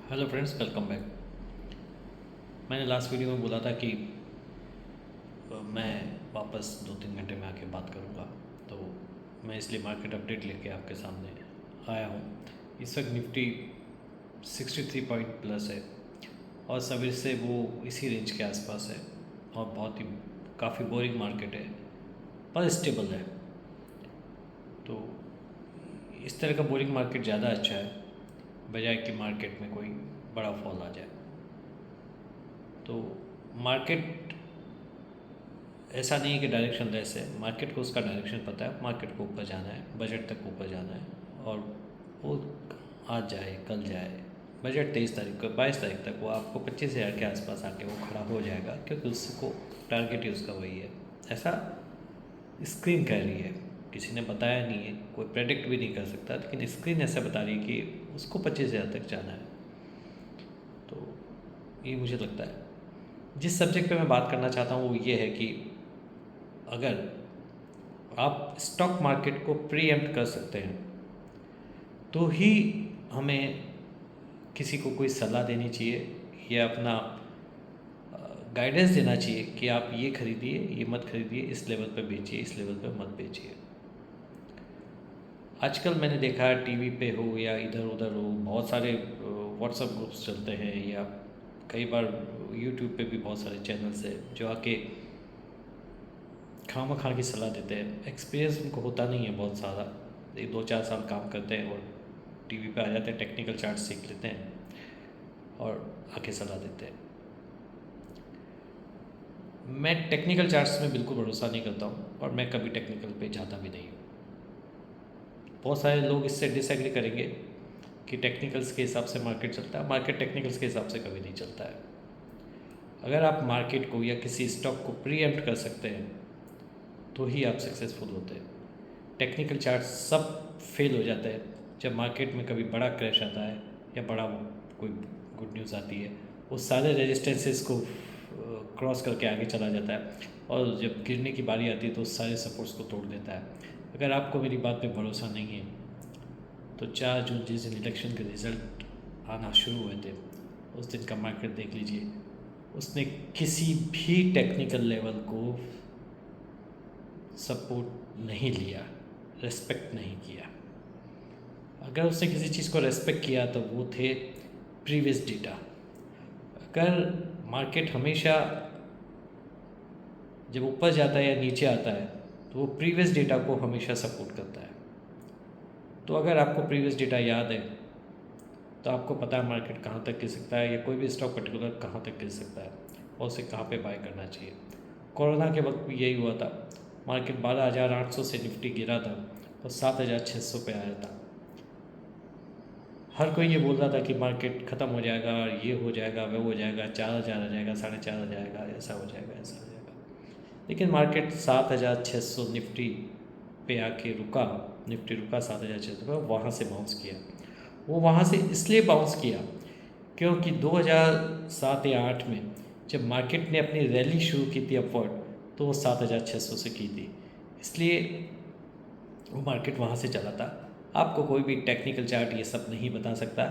Hello friends, welcome back. मैंने last video में बोला था कि मैं वापस 2-3 घंटे में आके बात करूँगा, तो मैं इसलिए मार्केट अपडेट लेके आपके सामने आया हूँ। इस वक्त निफ्टी 63 पॉइंट प्लस है और सवेरे से वो इसी रेंज के आसपास है और बहुत ही काफ़ी बोरिंग मार्केट है पर स्टेबल है। तो इस तरह का बोरिंग मार्केट ज़्यादा अच्छा है बजाय कि मार्केट में कोई बड़ा फॉल आ जाए। तो मार्केट ऐसा नहीं है कि डायरेक्शन लेस है, मार्केट को उसका डायरेक्शन पता है, मार्केट को ऊपर जाना है, बजट तक ऊपर जाना है और वो आज जाए कल जाए। बजट 23 तारीख को 22 तारीख तक वो आपको 25,000 के आसपास आके वो खड़ा हो जाएगा, क्योंकि उसको टारगेट ही उसका वही है। ऐसा स्क्रीन कह रही है, किसी ने बताया नहीं है, कोई प्रेडिक्ट भी नहीं कर सकता, लेकिन स्क्रीन ऐसा बता रही है कि उसको 25,000 तक जाना है। तो ये मुझे लगता है। जिस सब्जेक्ट पे मैं बात करना चाहता हूँ वो ये है कि अगर आप स्टॉक मार्केट को प्रीएम्प्ट कर सकते हैं तो ही हमें किसी को कोई सलाह देनी चाहिए या अपना गाइडेंस देना चाहिए कि आप ये खरीदिए, ये मत खरीदिए, इस लेवल पर बेचिए, इस लेवल पर मत बेचिए। आजकल मैंने देखा है टीवी पे हो या इधर उधर हो, बहुत सारे व्हाट्सएप ग्रुप्स चलते हैं या कई बार यूट्यूब पे भी बहुत सारे चैनल्स हैं जो आके खामा की सलाह देते हैं। एक्सपीरियंस उनको होता नहीं है बहुत सारा, 2-4 साल काम करते हैं और टीवी पे आ जाते हैं, टेक्निकल चार्ट सीख लेते हैं और आके सलाह देते हैं। मैं टेक्निकल चार्ट्स में बिल्कुल भरोसा नहीं करता हूँ और मैं कभी टेक्निकल पे जाता भी नहीं हूँ। बहुत सारे लोग इससे डिसएग्री करेंगे कि टेक्निकल्स के हिसाब से मार्केट चलता है, मार्केट टेक्निकल्स के हिसाब से कभी नहीं चलता है। अगर आप मार्केट को या किसी स्टॉक को प्रीएम्प्ट कर सकते हैं तो ही आप सक्सेसफुल होते हैं। टेक्निकल चार्ट सब फेल हो जाता है जब मार्केट में कभी बड़ा क्रैश आता है या बड़ा कोई गुड न्यूज़ आती है, वो सारे रेजिस्टेंसेस को क्रॉस करके आगे चला जाता है और जब गिरने की बारी आती है तो सारे सपोर्ट्स को तोड़ देता है। अगर आपको मेरी बात पे भरोसा नहीं है तो 4 जून जिस दिन इलेक्शन के रिज़ल्ट आना शुरू हुए थे उस दिन का मार्केट देख लीजिए, उसने किसी भी टेक्निकल लेवल को सपोर्ट नहीं लिया, रेस्पेक्ट नहीं किया। अगर उसने किसी चीज़ को रेस्पेक्ट किया तो वो थे प्रीवियस डेटा। अगर मार्केट हमेशा जब ऊपर जाता है या नीचे आता है तो वो प्रीवियस डेटा को हमेशा सपोर्ट करता है। तो अगर आपको प्रीवियस डेटा याद है तो आपको पता है मार्केट कहाँ तक गिर सकता है या कोई भी स्टॉक पर्टिकुलर कहाँ तक गिर सकता है और उसे कहाँ पे बाय करना चाहिए। कोरोना के वक्त भी यही हुआ था, मार्केट 12,800 से निफ्टी गिरा था और 7,600 पे आया था। हर कोई ये बोल रहा था कि मार्केट ख़त्म हो जाएगा, ये हो जाएगा, वो हो जाएगा, 4,000 आ जाएगा, 4,500 आ जाएगा, ऐसा हो जाएगा, ऐसा हो जाएगा। लेकिन मार्केट 7,600 निफ्टी पे आके रुका, निफ्टी रुका 7,600 पे, वहाँ से बाउंस किया। वो वहाँ से इसलिए बाउंस किया क्योंकि 2007 या 8 में जब मार्केट ने अपनी रैली शुरू की थी अपवर्ड, तो वो 7,600 से की थी, इसलिए वो मार्केट वहाँ से चला था। आपको कोई भी टेक्निकल चार्ट ये सब नहीं बता सकता,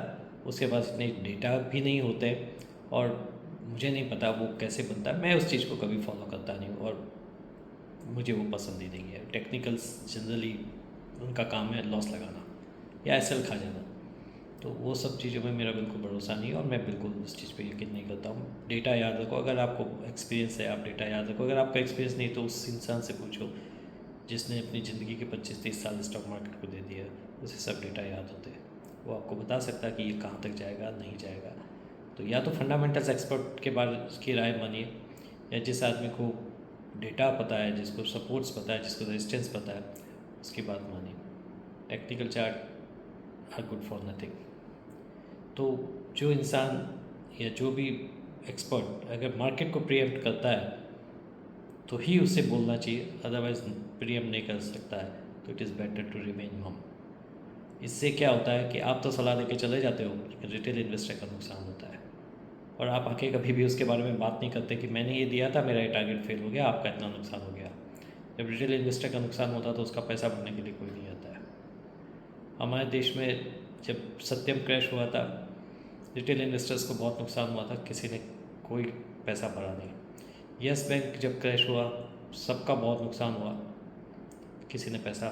उसके पास इतने डेटा भी नहीं होते और मुझे नहीं पता वो कैसे बनता है। मैं उस चीज़ को कभी फॉलो करता नहीं हूँ और मुझे वो पसंद ही नहीं है। टेक्निकल्स जनरली उनका काम है लॉस लगाना या एसएल खा जाना, तो वो सब चीज़ों में मेरा बिल्कुल भरोसा नहीं है और मैं बिल्कुल उस चीज़ पे यकीन नहीं करता हूँ। डेटा याद रखो, अगर आपको एक्सपीरियंस है आप डेटा याद रखो, अगर आपका एक्सपीरियंस नहीं तो उस इंसान से पूछो जिसने अपनी ज़िंदगी के 25-30 साल स्टॉक मार्केट को दे दिया, उसे सब डेटा याद होते हैं। वो आपको बता सकता है कि ये कहाँ तक जाएगा, नहीं जाएगा। तो या तो फंडामेंटल्स एक्सपर्ट के बारे की राय मानिए, या जिस आदमी को डेटा पता है, जिसको सपोर्ट्स पता है, जिसको रेजिस्टेंस पता है, उसकी बात मानिए। Technical chart are good for nothing. तो जो इंसान या जो भी एक्सपर्ट अगर मार्केट को प्रीएम्प्ट करता है तो ही उसे बोलना चाहिए, अदरवाइज़ प्रीएम्प्ट नहीं कर सकता है तो it is better to remain mum. इससे क्या होता है कि आप तो सलाह देके चले जाते हो, लेकिन रिटेल इन्वेस्टर का नुकसान होता है और आप आके कभी भी उसके बारे में बात नहीं करते कि मैंने ये दिया था, मेरा ये टारगेट फेल हो गया, आपका इतना नुकसान हो गया। जब रिटेल इन्वेस्टर का नुकसान होता है तो उसका पैसा भरने के लिए कोई नहीं आता है। हमारे देश में जब सत्यम क्रैश हुआ था रिटेल इन्वेस्टर्स को बहुत नुकसान हुआ था, किसी ने कोई पैसा भरा नहीं। यस बैंक जब क्रैश हुआ सबका बहुत नुकसान हुआ, किसी ने पैसा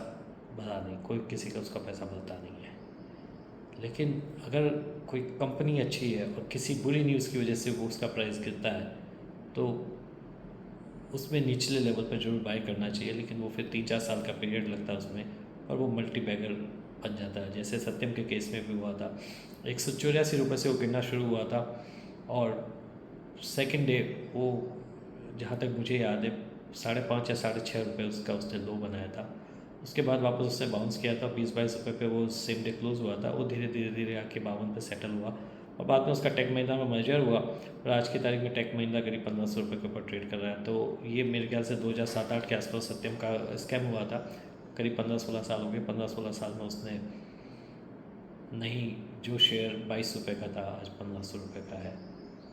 भरा नहीं, कोई किसी का उसका पैसा भरता नहीं है। लेकिन अगर कोई कंपनी अच्छी है और किसी बुरी न्यूज़ की वजह से वो उसका प्राइस गिरता है तो उसमें निचले लेवल पर जरूर बाय करना चाहिए, लेकिन वो फिर 3-4 साल का पीरियड लगता है उसमें और वो मल्टी बैगर बन जाता है। जैसे सत्यम के केस में भी हुआ था, 184 रुपये से वो गिरना शुरू हुआ था और सेकेंड डे वो, जहाँ तक मुझे याद है, 5.5 या 6.5 रुपये उसका उसने लो बनाया था। उसके बाद वापस उसने बाउंस किया था, 20-22 रुपये पे वो सेम डे क्लोज हुआ था। वो धीरे धीरे धीरे आके 52 पे सेटल हुआ और बाद में उसका टेक महिंद्रा में मर्जर हुआ और आज की तारीख में टेक महिंद्रा करीब 1500 रुपये के ऊपर ट्रेड कर रहा है। तो ये मेरे ख्याल से 2007-8 के आसपास सत्यम का स्कैम हुआ था। करीब 15-16 साल हो गए। 15-16 साल में उसने नहीं, जो शेयर 22 रुपये का था आज 1500 रुपये का है।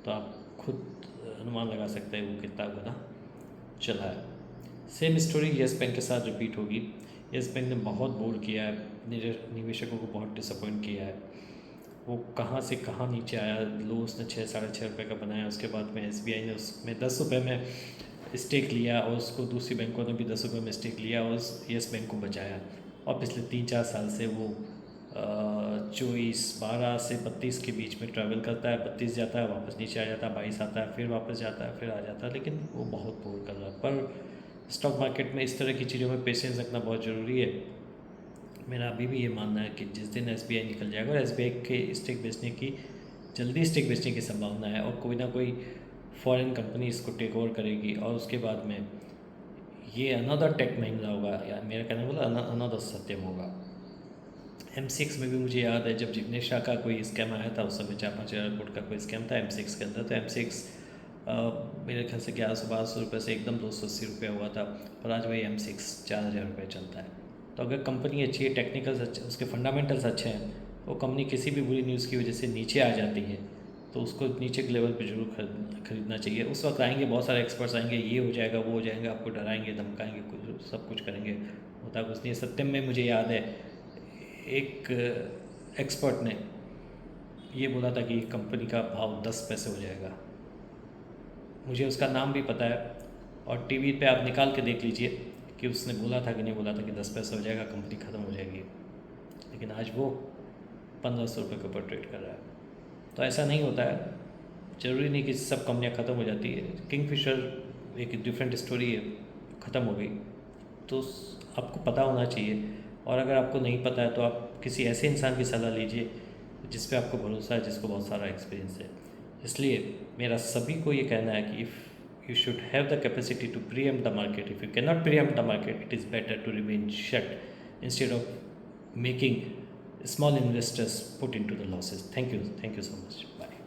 तो आप खुद अनुमान लगा सकते हैं वो कितना गुना चला है। सेम स्टोरी येस बैंक के साथ रिपीट होगी। येस बैंक ने बहुत बोर किया है, निवेशकों को बहुत डिसअपॉइंट किया है। वो कहाँ से कहाँ नीचे आया, लो उसने 6-6.5 रुपये का बनाया। उसके बाद में SBI ने उसमें 10 रुपये में स्टेक लिया और उसको दूसरी बैंकों ने भी 10 रुपये में स्टेक लिया और येस बैंक को बचाया। और पिछले 3-4 साल से वो 12 से 32 के बीच में ट्रैवल करता है। 32 जाता है, वापस नीचे आ जाता है, 22 आता है, फिर वापस जाता है, फिर आ जाता है, लेकिन वो बहुत बोर कर रहा है। पर स्टॉक मार्केट में इस तरह की चीज़ों में पेशेंस रखना बहुत ज़रूरी है। मेरा अभी भी ये मानना है कि जिस दिन SBI निकल जाएगा, और SBI के स्टेक बेचने की, जल्दी स्टेक बेचने की संभावना है और कोई ना कोई फॉरेन कंपनी इसको टेक ओवर करेगी और उसके बाद में ये अनदर टेक महिंद्रा होगा, या मेरा कहना बोला अनदर सत्यम होगा। M6 में भी मुझे याद है जब जिग्नेश शाह का कोई स्कैम आया था, उस समय 4-5 हज़ार करोड़ का कोई स्कैम था M6 के अंदर। तो M6 मेरे ख्याल से 1100-1200 रुपये से एकदम 280 रुपये हुआ था और आज वही M6 4,000 रुपये चलता है। तो अगर कंपनी अच्छी है, टेक्निकल्स अच्छे, उसके फंडामेंटल्स अच्छे हैं, वो कंपनी किसी भी बुरी न्यूज़ की वजह से नीचे आ जाती है तो उसको नीचे के लेवल पे जरूर खरीदना चाहिए। उस वक्त आएंगे बहुत सारे एक्सपर्ट्स आएंगे, ये हो जाएगा, वो हो जाएगा, आपको डराएंगे, धमकाएंगे, कुछ सब कुछ करेंगे, होता कुछ नहीं। सत्यम में मुझे याद है एक एक्सपर्ट ने ये बोला था कि कंपनी का भाव 10 पैसे हो जाएगा। मुझे उसका नाम भी पता है और टीवी पे आप निकाल के देख लीजिए कि उसने बोला था कि नहीं बोला था कि 10 पैसे हो जाएगा, कंपनी ख़त्म हो जाएगी। लेकिन आज वो 1500 रुपये के ऊपर ट्रेड कर रहा है। तो ऐसा नहीं होता है, ज़रूरी नहीं कि सब कंपनियां ख़त्म हो जाती है। किंगफिशर एक डिफरेंट स्टोरी है, ख़त्म हो गई। तो आपको पता होना चाहिए, और अगर आपको नहीं पता है तो आप किसी ऐसे इंसान की सलाह लीजिए जिस पे आपको भरोसा है, जिसको बहुत सारा एक्सपीरियंस है। इसलिए मेरा सभी को ये कहना है कि if you should have the capacity to preempt the market, if you can not preempt the market, it is better to remain shut instead of making small investors put into the losses. Thank you so much. Bye.